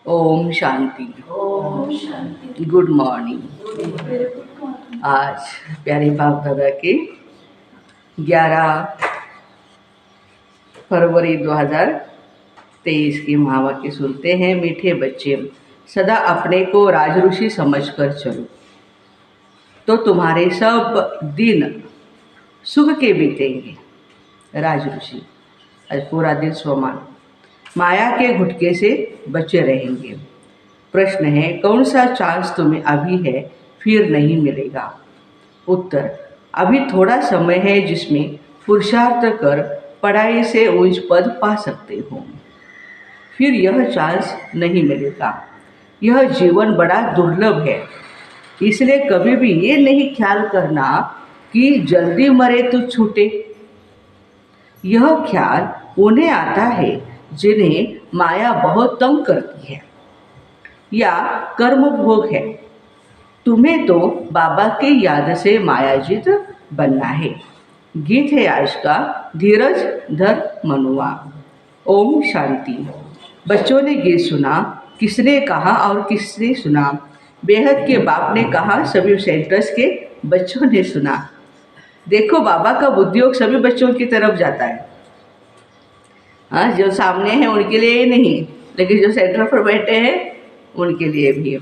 Om Shanti. Om Shanti. Good morning. आज प्यारे बाप दादा के 11 फरवरी 2023 की महावाक्य सुनते हैं। मीठे बच्चे, सदा अपने को राजऋषि समझकर चलो तो तुम्हारे सब दिन सुख के बीतेंगे। राजऋषि आज पूरा दिन स्वमान माया के घुटके से बचे रहेंगे। प्रश्न है, कौन सा चांस तुम्हें अभी है फिर नहीं मिलेगा? उत्तर, अभी थोड़ा समय है जिसमें पुरुषार्थ कर पढ़ाई से उच्च पद पा सकते हो, फिर यह चांस नहीं मिलेगा। यह जीवन बड़ा दुर्लभ है, इसलिए कभी भी ये नहीं ख्याल करना कि जल्दी मरे तो छूटे। यह ख्याल उन्हें आता है जिन्हें माया बहुत तंग करती है या कर्म भोग है। तुम्हें तो बाबा की याद से मायाजित बनना है। गीत है आज का, धीरज धर मनुआ। ओम शांति। बच्चों ने गीत सुना, किसने कहा और किसने सुना? बेहद के बाप ने कहा, सभी सेंटर्स के बच्चों ने सुना। देखो, बाबा का बुद्धियोग सभी बच्चों की तरफ जाता है। हाँ, जो सामने हैं उनके लिए नहीं, लेकिन जो सेंटर पर बैठे हैं उनके लिए भी।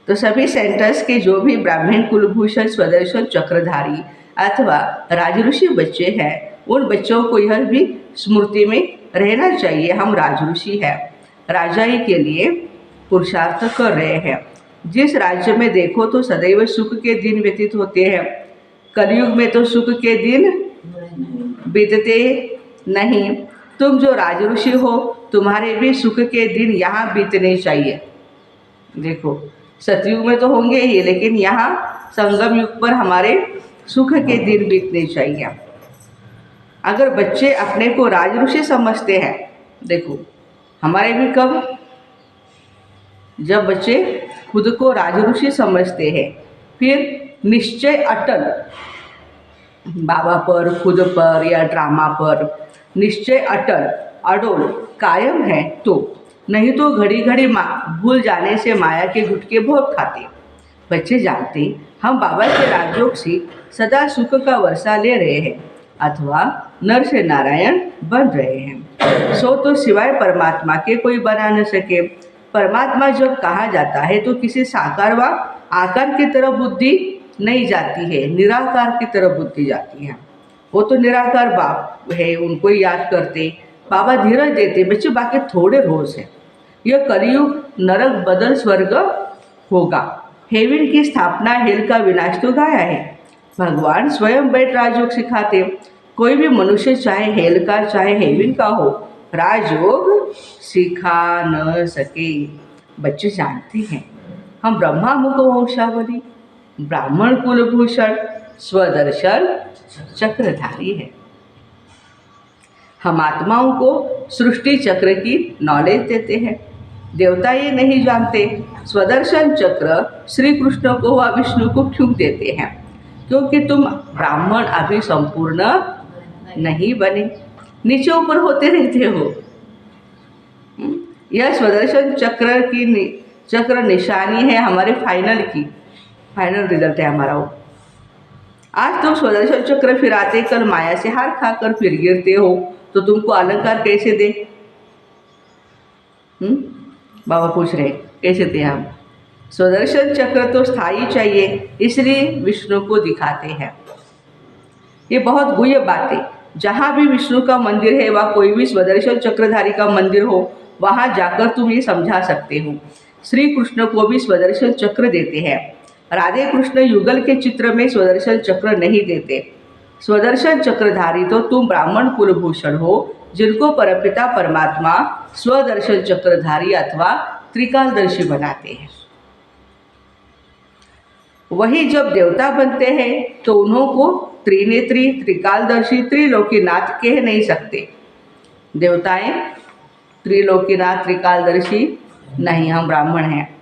तो सभी सेंटर्स के जो भी ब्राह्मण कुलभूषण स्वदर्शन चक्रधारी अथवा राजऋषि बच्चे हैं, उन बच्चों को यह भी स्मृति में रहना चाहिए, हम राजऋषि हैं, राजाई के लिए पुरुषार्थ कर रहे हैं। जिस राज्य में देखो तो सदैव सुख के दिन व्यतीत होते हैं। कलयुग में तो सुख के दिन बीतते नहीं। तुम जो राजऋषि हो, तुम्हारे भी सुख के दिन यहाँ बीतने चाहिए। देखो, सतयुग में तो होंगे ही, लेकिन यहाँ संगम युग पर हमारे सुख के दिन बीतने चाहिए। अगर बच्चे अपने को राजऋषि समझते हैं, देखो हमारे भी कब, जब बच्चे खुद को राजऋषि समझते हैं, फिर निश्चय अटल बाबा पर, खुद पर या ड्रामा पर निश्चय अटल अडोल कायम है, तो नहीं तो घड़ी घड़ी भूल जाने से माया के गुटके बहुत खाते। बच्चे जानते हम बाबा के राजयोग से सदा सुख का वर्षा ले रहे हैं अथवा नर से नारायण बन रहे हैं। सो तो सिवाय परमात्मा के कोई बना न सके। परमात्मा जब कहा जाता है तो किसी साकार व आकार की तरफ बुद्धि नहीं जाती है, निराकार की तरफ बुद्धि जाती है। वो तो निराकार बाप है, उनको याद करते, बाबा धीरज देते। बच्चे बाकी थोड़े रोज है। यह कलयुग नरक बदल स्वर्ग होगा। हेवन की स्थापना, हेल का विनाश तो गाया है। भगवान स्वयं बैठ राजयोग सिखाते। कोई भी मनुष्य चाहे हेल का चाहे हेवन का हो, राजयोग सिखा न सके। बच्चे जानते हैं हम ब्रह्मा मुख वंशावली, ब्राह्मण कुलभूषण स्वदर्शन चक्रधारी है। हम आत्माओं को सृष्टि चक्र की नॉलेज देते हैं। देवता ये नहीं जानते स्वदर्शन चक्र श्री कृष्ण को व विष्णु को क्यों देते हैं? क्योंकि तुम ब्राह्मण अभी संपूर्ण नहीं बने, नीचे ऊपर होते रहते हो। यह स्वदर्शन चक्र की चक्र निशानी है हमारे फाइनल की, फाइनल रिजल्ट है हमारा वो। आज तुम स्वदर्शन चक्र फिराते, कल माया से हार खाकर फिर गिरते हो, तो तुमको अलंकार कैसे दे? बाबा पूछ रहे कैसे दे हम? स्वदर्शन चक्र तो स्थायी चाहिए, इसलिए विष्णु को दिखाते हैं। ये बहुत गुह्य बात है। जहाँ भी विष्णु का मंदिर है वह कोई भी स्वदर्शन चक्रधारी का मंदिर हो, वहाँ जाकर तुम ये समझा सकते हो। श्री कृष्ण को भी स्वदर्शन चक्र देते हैं। राधे कृष्ण युगल के चित्र में स्वदर्शन चक्र नहीं देते। स्वदर्शन चक्रधारी तो तुम ब्राह्मण कुलभूषण हो, जिनको परमपिता परमात्मा स्वदर्शन चक्रधारी अथवा त्रिकालदर्शी बनाते हैं। वही जब देवता बनते हैं तो उन्हों को त्रिनेत्री, त्रिकालदर्शी, त्रिलोकीनाथ कह नहीं सकते। देवताएं त्रिलोकीनाथ, त्रिकालदर्शी नहीं, हम ब्राह्मण हैं।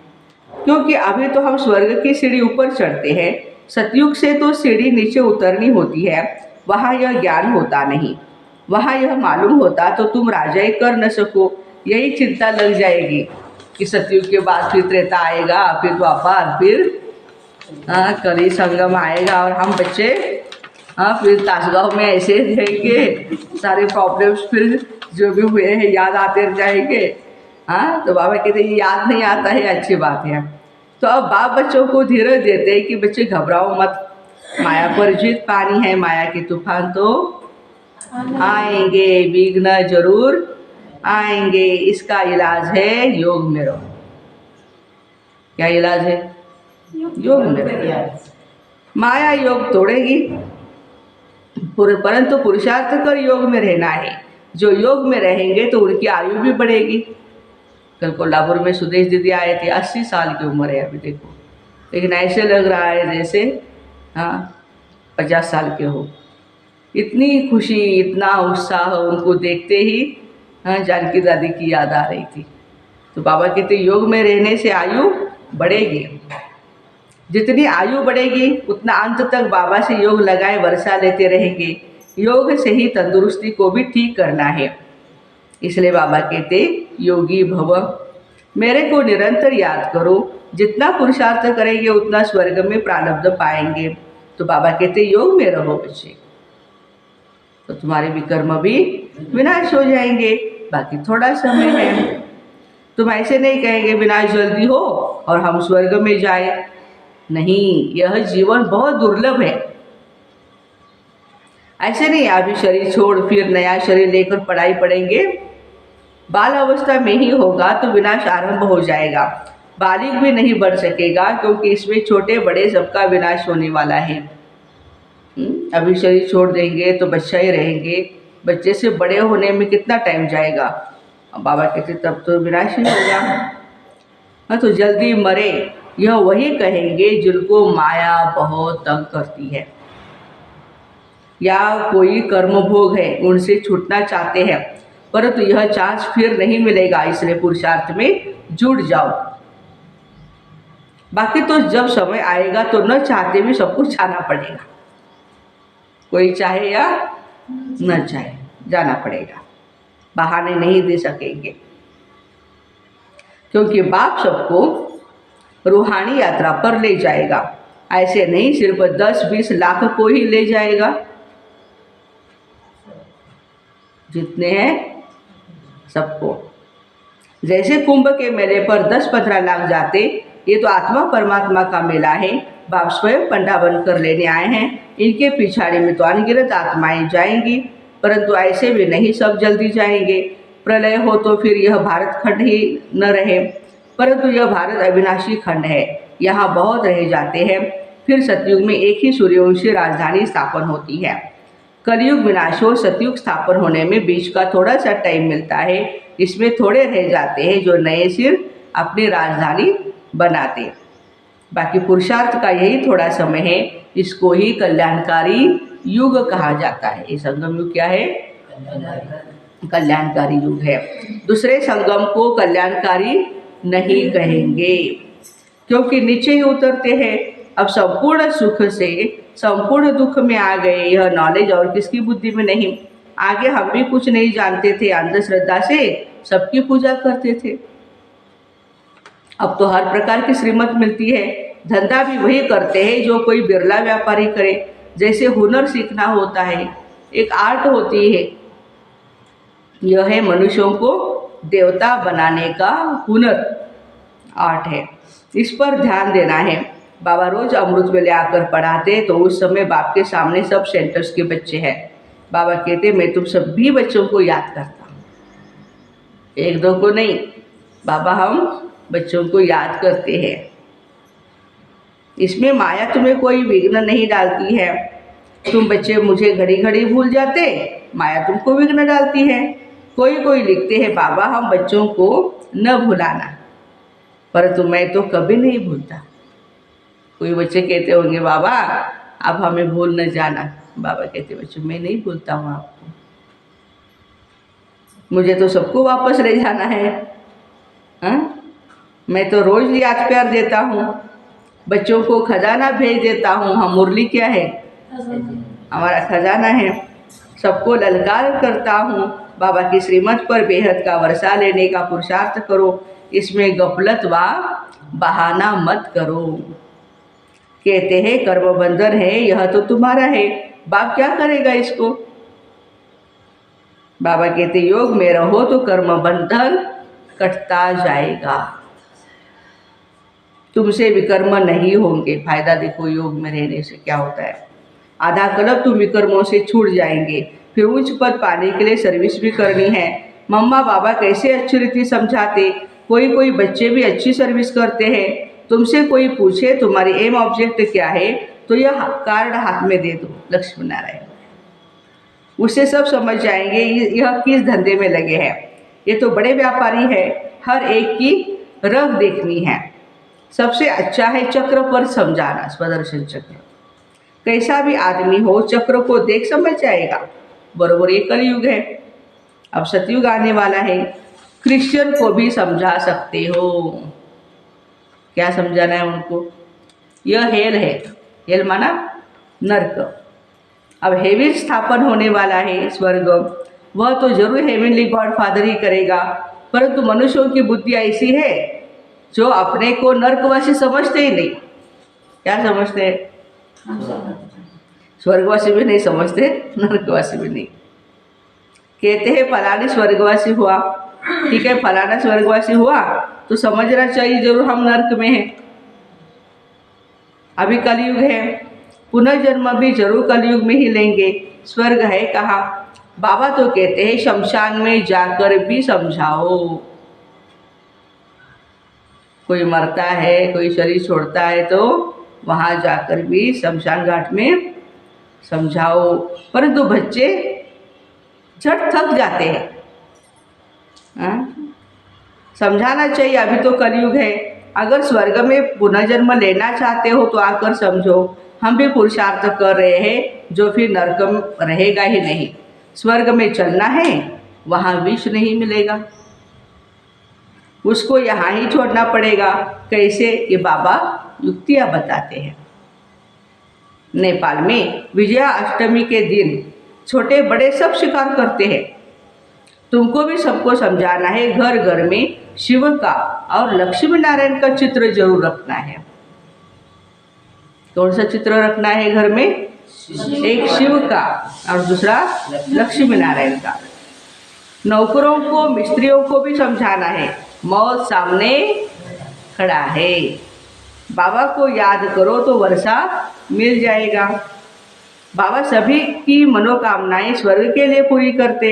क्योंकि अभी तो हम स्वर्ग की सीढ़ी ऊपर चढ़ते हैं, सतयुग से तो सीढ़ी नीचे उतरनी होती है। वहाँ यह ज्ञान होता नहीं। वहाँ यह मालूम होता तो तुम राजाई कर न सको, यही चिंता लग जाएगी। कि सतयुग के बाद फिर त्रेता आएगा, फिर द्वापर, फिर कली संगम आएगा और हम बच्चे फिर ताशगांव में ऐसे रहेंगे, सारे प्रॉब्लम्स फिर जो भी हुए हैं याद आते रह जाएंगे। तो बाबा कहते ये याद नहीं आता है, अच्छी बात है। तो अब बाप बच्चों को धीरज देते हैं कि बच्चे घबराओ मत, माया पर जीत पानी है, माया के तूफान तो आएंगे, विघ्न जरूर आएंगे, इसका इलाज है योग में रहो। क्या इलाज है? योग में रहो। माया योग तोड़ेगी, परंतु पुरुषार्थ कर योग में रहना है। जो योग में रहेंगे तो उनकी आयु भी बढ़ेगी। कल कोल्हापुर में सुदेश दीदी आए थे, 80 साल की उम्र है अभी देखो, लेकिन ऐसे लग रहा है जैसे 50 साल के हो। इतनी खुशी, इतना उत्साह उनको देखते ही जानकी दादी की याद आ रही थी। तो बाबा कहते योग में रहने से आयु बढ़ेगी। जितनी आयु बढ़ेगी उतना अंत तक बाबा से योग लगाए वर्षा लेते रहेंगे। योग से ही तंदुरुस्ती को भी ठीक करना है। इसलिए बाबा कहते योगी भव, मेरे को निरंतर याद करो। जितना पुरुषार्थ करेंगे उतना स्वर्ग में प्रारब्ध पाएंगे। तो बाबा कहते योग में रहो बच्चे, तो तुम्हारे विकर्म भी विनाश हो जाएंगे। बाकी थोड़ा समय है। तुम ऐसे नहीं कहेंगे विनाश जल्दी हो और हम स्वर्ग में जाए, नहीं, यह जीवन बहुत दुर्लभ है। ऐसे नहीं अभी शरीर छोड़ फिर नया शरीर लेकर पढ़ाई पढ़ेंगे। बाल अवस्था में ही होगा तो विनाश आरंभ हो जाएगा। बालिग भी नहीं बढ़ सकेगा, क्योंकि इसमें छोटे बड़े सबका विनाश होने वाला है। अभी शरीर छोड़ देंगे तो बच्चा ही रहेंगे। बच्चे से बड़े होने में कितना टाइम जाएगा? बाबा कहते तब तो विनाश ही होगा। तो जल्दी मरे, यह वही कहेंगे जिनको माया बहुत तंग करती है या कोई कर्म भोग है, उनसे छूटना चाहते हैं, परंतु यह चांस फिर नहीं मिलेगा। इसलिए पुरुषार्थ में जुट जाओ। बाकी तो जब समय आएगा तो न चाहते भी सब कुछ जाना पड़ेगा। कोई चाहे या न चाहे जाना पड़ेगा, बहाने नहीं दे सकेंगे, क्योंकि बाप सबको रूहानी यात्रा पर ले जाएगा। ऐसे नहीं सिर्फ 10-20 लाख को ही ले जाएगा, जितने हैं सबको। जैसे कुंभ के मेले पर 10-15 लाख जाते, ये तो आत्मा परमात्मा का मेला है। बाप स्वयं पंडा बनकर लेने आए हैं। इनके पिछाड़ी में तो अनगिनत आत्माएं जाएंगी, परंतु ऐसे भी नहीं सब जल्दी जाएंगे। प्रलय हो तो फिर यह भारत खंड ही न रहे, परंतु यह भारत अविनाशी खंड है, यहाँ बहुत रह जाते हैं। फिर सतयुग में एक ही सूर्यवंशी राजधानी स्थापन होती है। कलयुग विनाश हो, सतयुग स्थापन होने में बीच का थोड़ा सा टाइम मिलता है। इसमें थोड़े रह जाते हैं जो नए सिर अपनी राजधानी बनाते। बाकी पुरुषार्थ का यही थोड़ा समय है, इसको ही कल्याणकारी युग कहा जाता है। ये संगम युग क्या है? कल्याणकारी युग है। दूसरे संगम को कल्याणकारी नहीं कहेंगे, क्योंकि नीचे ही उतरते हैं। अब संपूर्ण सुख से संपूर्ण दुख में आ गए, यह नॉलेज और किसकी बुद्धि में नहीं। आगे हम भी कुछ नहीं जानते थे, अंधश्रद्धा से सबकी पूजा करते थे। अब तो हर प्रकार की श्रीमत मिलती है। धंधा भी वही करते हैं जो कोई बिरला व्यापारी करे। जैसे हुनर सीखना होता है, एक आर्ट होती है, यह है मनुष्यों को देवता बनाने का हुनर, आर्ट है। इस पर ध्यान देना है। बाबा रोज अमृत वेले आकर पढ़ाते, तो उस समय बाप के सामने सब सेंटर्स के बच्चे हैं। बाबा कहते मैं तुम सभी बच्चों को याद करता हूँ, एक दो को नहीं। बाबा हम बच्चों को याद करते हैं। इसमें माया तुम्हें कोई विघ्न नहीं डालती है। तुम बच्चे मुझे घड़ी घड़ी भूल जाते, माया तुमको विघ्न डालती है। कोई लिखते हैं बाबा हम बच्चों को न भुलाना, परंतु मैं तो कभी नहीं भूलता। कोई बच्चे कहते होंगे बाबा अब हमें भूल न जाना। बाबा कहते बच्चों मैं नहीं भूलता हूँ आपको, मुझे तो सबको वापस ले जाना है। मैं तो रोज याद कर देता हूँ, बच्चों को खजाना भेज देता हूँ। हम मुरली क्या है? हमारा खजाना है। सबको ललकार करता हूँ, बाबा की श्रीमत पर बेहद का वर्षा लेने का पुरुषार्थ करो। इसमें गफलत व बहाना मत करो। कहते हैं कर्म बंधन है, यह तो तुम्हारा है, बाप क्या करेगा इसको। बाबा कहते योग में रहो तो कर्म बंधन कटता जाएगा, तुमसे विकर्म नहीं होंगे। फायदा देखो योग में रहने से क्या होता है, आधा कल्प तुम विकर्मों से छूट जाएंगे। फिर उच्च पद पाने के लिए सर्विस भी करनी है। मम्मा बाबा कैसे अच्छी रीति समझाते, कोई बच्चे भी अच्छी सर्विस करते हैं। तुमसे कोई पूछे तुम्हारी एम ऑब्जेक्ट क्या है, तो यह कार्ड हाथ में दे दो, लक्ष्मी नारायण, उससे सब समझ जाएंगे यह किस धंधे में लगे हैं। ये तो बड़े व्यापारी है, हर एक की रग देखनी है। सबसे अच्छा है चक्र पर समझाना, स्वदर्शन चक्र। कैसा भी आदमी हो चक्र को देख समझ जाएगा। बरोबर ये कलयुग है, अब सतयुग आने वाला है। क्रिश्चियन को भी समझा सकते हो। क्या समझाना है उनको, यह हेल है, हेल माना नरक। अब हेवन स्थापन होने वाला है, स्वर्ग, वह तो जरूर हेवनली गॉड फादर ही करेगा। परंतु मनुष्यों की बुद्धि ऐसी है जो अपने को नरकवासी समझते ही नहीं। क्या समझते हैं, स्वर्गवासी भी नहीं समझते, नरकवासी भी नहीं। कहते हैं फलानी स्वर्गवासी हुआ, ठीक है, फलाना स्वर्गवासी हुआ तो समझना चाहिए जरूर हम नरक में हैं। अभी कलयुग है, पुनर्जन्म भी जरूर कलयुग में ही लेंगे। स्वर्ग है कहाँ, बाबा तो कहते हैं शमशान में जाकर भी समझाओ। कोई मरता है, कोई शरीर छोड़ता है तो वहाँ जाकर भी शमशान घाट में समझाओ। परंतु बच्चे झट थक जाते हैं। समझाना चाहिए, अभी तो कलयुग है। अगर स्वर्ग में पुनर्जन्म लेना चाहते हो तो आकर समझो, हम भी पुरुषार्थ कर रहे हैं जो फिर नरक रहेगा ही नहीं। स्वर्ग में चलना है, वहाँ विष नहीं मिलेगा, उसको यहाँ ही छोड़ना पड़ेगा। कैसे, ये बाबा युक्तियाँ बताते हैं। नेपाल में विजया अष्टमी के दिन छोटे बड़े सब शिकार करते हैं। तुमको भी सबको समझाना है, घर घर में शिव का और लक्ष्मी नारायण का चित्र जरूर रखना है। कौन सा चित्र रखना है घर में, एक शिव का और दूसरा लक्ष्मी नारायण का। नौकरों को मिस्त्रियों को भी समझाना है, मौत सामने खड़ा है, बाबा को याद करो तो वर्षा मिल जाएगा। बाबा सभी की मनोकामनाएं स्वर्ग के लिए पूरी करते।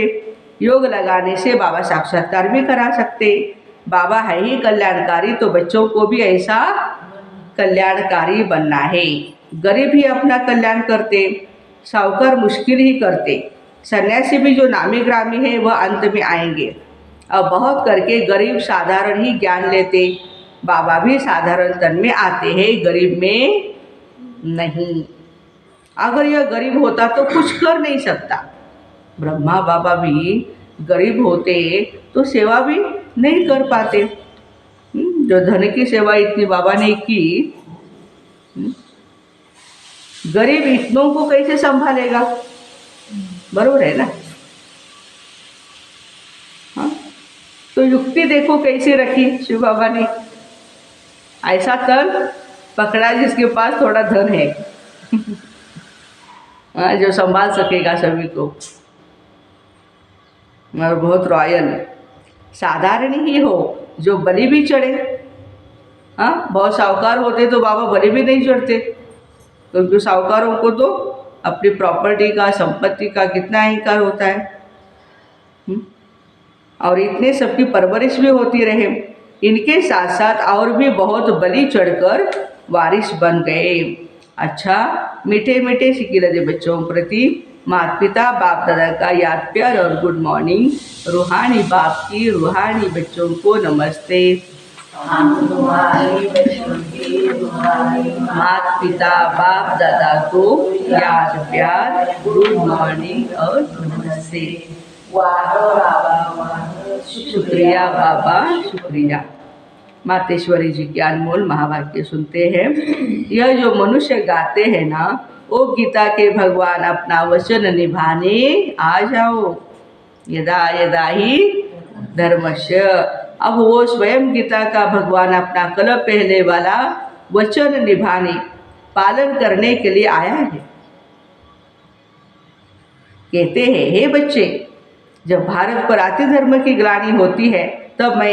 योग लगाने से बाबा साक्षात्कार भी करा सकते। बाबा है ही कल्याणकारी, तो बच्चों को भी ऐसा कल्याणकारी बनना है। गरीब ही अपना कल्याण करते, साहूकार मुश्किल ही करते। सन्यासी भी जो नामी ग्रामी है वह अंत में आएंगे। अब बहुत करके गरीब साधारण ही ज्ञान लेते, बाबा भी साधारण तन में आते हैं, गरीब में नहीं। अगर यह गरीब होता तो कुछ कर नहीं सकता। ब्रह्मा बाबा भी गरीब होते तो सेवा भी नहीं कर पाते। जो धन की सेवा इतनी बाबा ने की, गरीब इतनों को कैसे संभालेगा, बरोबर है ना। हाँ, तो युक्ति देखो कैसी रखी शिव बाबा ने। ऐसा तन पकड़ा जिसके पास थोड़ा धन है जो संभाल सकेगा सभी को, और बहुत रॉयल, साधारण ही हो, जो बलि भी चढ़े। हाँ, बहुत साहूकार होते तो बाबा बलि भी नहीं चढ़ते, क्योंकि साहूकारों को तो अपनी प्रॉपर्टी का, संपत्ति का कितना अहंकार होता है। और इतने सबकी परवरिश भी होती रहे। इनके साथ साथ और भी बहुत बलि चढ़कर वारिस बन गए। अच्छा, मीठे मीठे सिकिलदे बच्चों प्रति माता पिता बाप दादा का याद प्यार और गुड मॉर्निंग। रूहानी बाप की रूहानी बच्चों को नमस्ते। माता पिता बाप दादा को याद प्यार, गुड मॉर्निंग और नमस्ते। शुक्रिया बाबा, शुक्रिया। मातेश्वरी जी के अनमोल महावाक्य सुनते हैं। यह जो मनुष्य गाते हैं ना, ओ गीता के भगवान अपना वचन निभाने आ जाओ। यदा यदा ही धर्मस्य, अब वो स्वयं गीता का भगवान अपना कल पहले वाला वचन निभाने, पालन करने के लिए आया है। कहते हैं, हे बच्चे, जब भारत पर अति धर्म की ग्लानि होती है तब मैं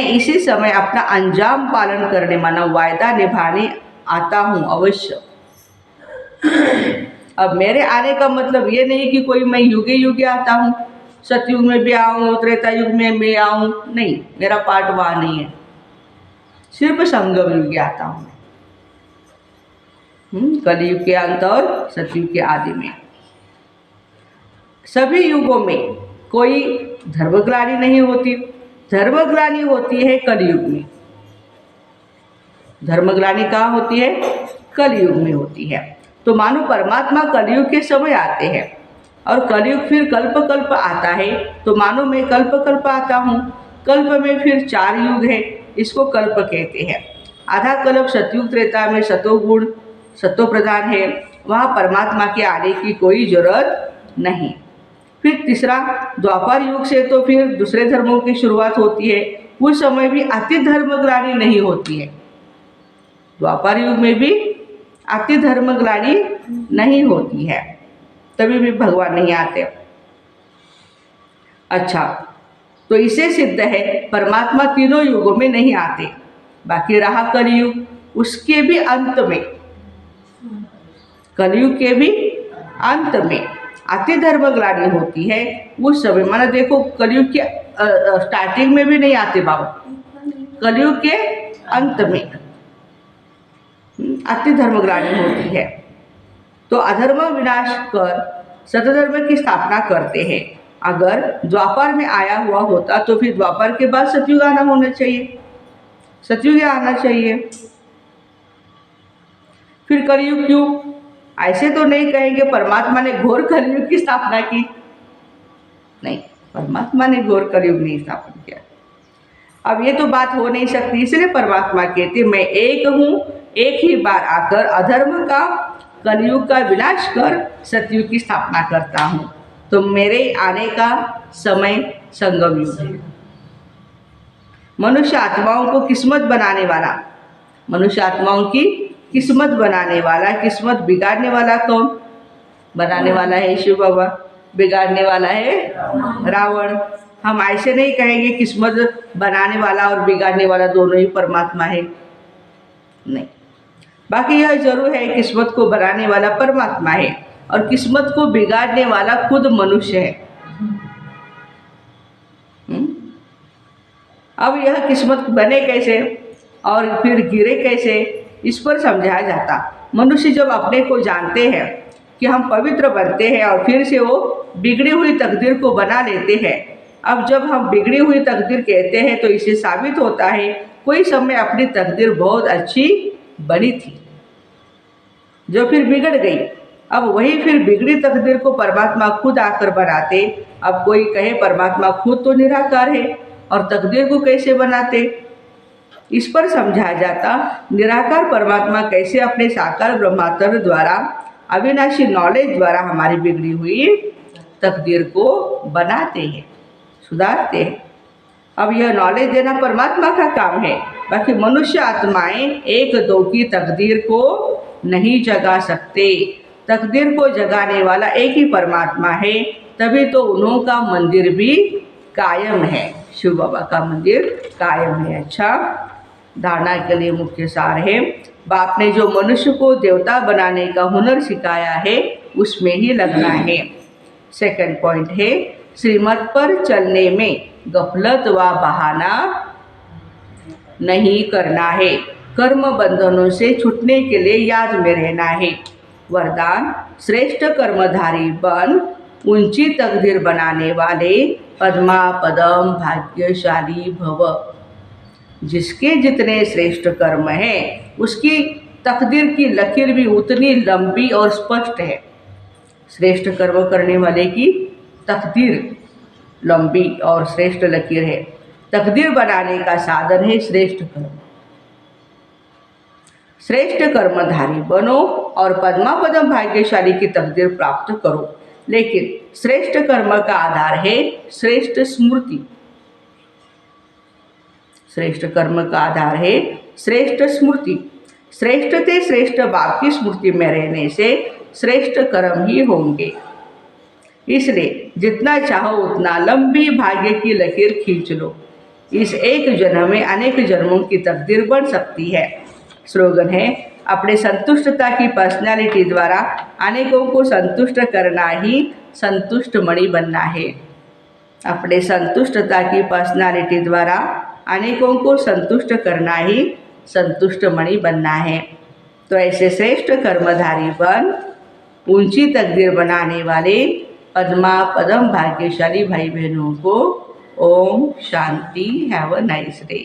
इसी समय अपना अंजाम पालन करने, माना वायदा निभाने आता हूँ अवश्य। अब मेरे आने का मतलब ये नहीं कि कोई मैं युगे युगे आता हूँ, सतयुग में भी आऊँ, त्रेता युग में मैं आऊँ, नहीं, मेरा पार्ट वहाँ नहीं है। सिर्फ संगम युग आता हूँ, कलयुग के अंत और सतयुग के आदि में। सभी युगों में कोई धर्मग्लानि नहीं होती, धर्मग्लानि होती है कलयुग में। धर्मग्लानि कहाँ होती है? कलयुग में होती है। तो मानो परमात्मा कलयुग के समय आते हैं और कलयुग फिर कल्प कल्प आता है, तो मानो मैं कल्प कल्प आता हूँ। कल्प में फिर 4 युग है, इसको कल्प कहते हैं। आधा कल्प सतयुग त्रेता में सतोगुण सतो प्रधान है, वहाँ परमात्मा के आने की कोई जरूरत नहीं। फिर तीसरा द्वापर युग से तो फिर दूसरे धर्मों की शुरुआत होती है, उस समय भी अति धर्मग्लानि नहीं होती है। द्वापर युग में भी अति धर्मग्लानि नहीं होती है, तभी भी भगवान नहीं आते। अच्छा, तो इसे सिद्ध है परमात्मा तीनों युगों में नहीं आते। बाकी रहा कलयुग, उसके भी अंत में, कलयुग के भी अंत में अति धर्मग्लानि होती है। उस समय माना देखो, कलयुग के स्टार्टिंग में भी नहीं आते बाबा, कलयुग के अंत में अति धर्मग्लानि होती है। तो अधर्म विनाश कर सतधर्म की स्थापना करते हैं। अगर द्वापर में आया हुआ होता तो फिर द्वापर के बाद सतयुग आना होना चाहिए, सतयुग आना चाहिए। फिर कलयुग क्यों? ऐसे तो नहीं कहेंगे परमात्मा ने घोर कलयुग की स्थापना की, नहीं, परमात्मा ने घोर कलयुग नहीं स्थापना किया। अब ये तो बात हो नहीं सकती, इसलिए परमात्मा कहते मैं एक हूँ, एक ही बार आकर अधर्म का कलयुग का विनाश कर सतयुग की स्थापना करता हूँ। तो मेरे आने का समय संगम युग है। मनुष्य आत्माओं को किस्मत बनाने वाला, मनुष्य आत्माओं की किस्मत बनाने वाला, किस्मत बिगाड़ने वाला कौन? बनाने वाला है शिव बाबा, बिगाड़ने वाला है रावण। हम ऐसे नहीं कहेंगे किस्मत बनाने वाला और बिगाड़ने वाला दोनों ही परमात्मा है, नहीं। बाकी यह जरूर है किस्मत को बनाने वाला परमात्मा है और किस्मत को बिगाड़ने वाला खुद मनुष्य है। अब यह किस्मत बने कैसे और फिर गिरे कैसे, इस पर समझाया जाता। मनुष्य जब अपने को जानते हैं कि हम पवित्र बनते हैं और फिर से वो बिगड़ी हुई तकदीर को बना लेते हैं। अब जब हम बिगड़ी हुई तकदीर कहते हैं तो इससे साबित होता है कोई समय अपनी तकदीर बहुत अच्छी बनी थी जो फिर बिगड़ गई। अब वही फिर बिगड़ी तकदीर को परमात्मा खुद आकर बनाते। अब कोई कहे परमात्मा खुद तो निराकार है और तकदीर को कैसे बनाते, इस पर समझाया जाता निराकार परमात्मा कैसे अपने साकार ब्रह्मात्म द्वारा अविनाशी नॉलेज द्वारा हमारी बिगड़ी हुई तकदीर को बनाते हैं, सुधारते हैं। अब यह नॉलेज देना परमात्मा का काम है। बाकी मनुष्य आत्माएं एक दो की तकदीर को नहीं जगा सकते। तकदीर को जगाने वाला एक ही परमात्मा है, तभी तो उन्हों का मंदिर भी कायम है, शिव बाबा का मंदिर कायम है। अच्छा, धारणा के लिए मुख्य सार है, बाप ने जो मनुष्य को देवता बनाने का हुनर सिखाया है उसमें ही लगना है। सेकंड पॉइंट है, श्रीमत पर चलने में गफलत व बहाना नहीं करना है। कर्म बंधनों से छूटने के लिए याद में रहना है। वरदान, श्रेष्ठ कर्मधारी बन ऊंची तकदीर बनाने वाले पद्मा पदम भाग्यशाली भव। जिसके जितने श्रेष्ठ कर्म हैं उसकी तकदीर की लकीर भी उतनी लंबी और स्पष्ट है। श्रेष्ठ कर्म करने वाले की तकदीर लंबी और श्रेष्ठ लकीर है। तकदीर बनाने का साधन है श्रेष्ठ कर्म। श्रेष्ठ कर्मधारी बनो और पद्मा पदम भाग्यशाली की तकदीर प्राप्त करो। लेकिन श्रेष्ठ कर्म का आधार है श्रेष्ठ स्मृति। श्रेष्ठ कर्म का आधार है श्रेष्ठ स्मृति। श्रेष्ठ से श्रेष्ठ बाप की स्मृति में रहने से श्रेष्ठ कर्म ही होंगे। इसलिए जितना चाहो उतना लंबी भाग्य की लकीर खींच लो। इस एक जन्म में अनेक जन्मों की तकदीर बन सकती है। स्लोगन है, अपने संतुष्टता की पर्सनालिटी द्वारा अनेकों को संतुष्ट करना ही संतुष्ट मणि बनना है। अपने संतुष्टता की पर्सनालिटी द्वारा अनेकों को संतुष्ट करना ही संतुष्ट मणि बनना है। तो ऐसे श्रेष्ठ कर्मधारी बन ऊंची तकदीर बनाने वाले पद्मा पदम भाग्यशाली भाई बहनों को ओम शांति। Have a nice day.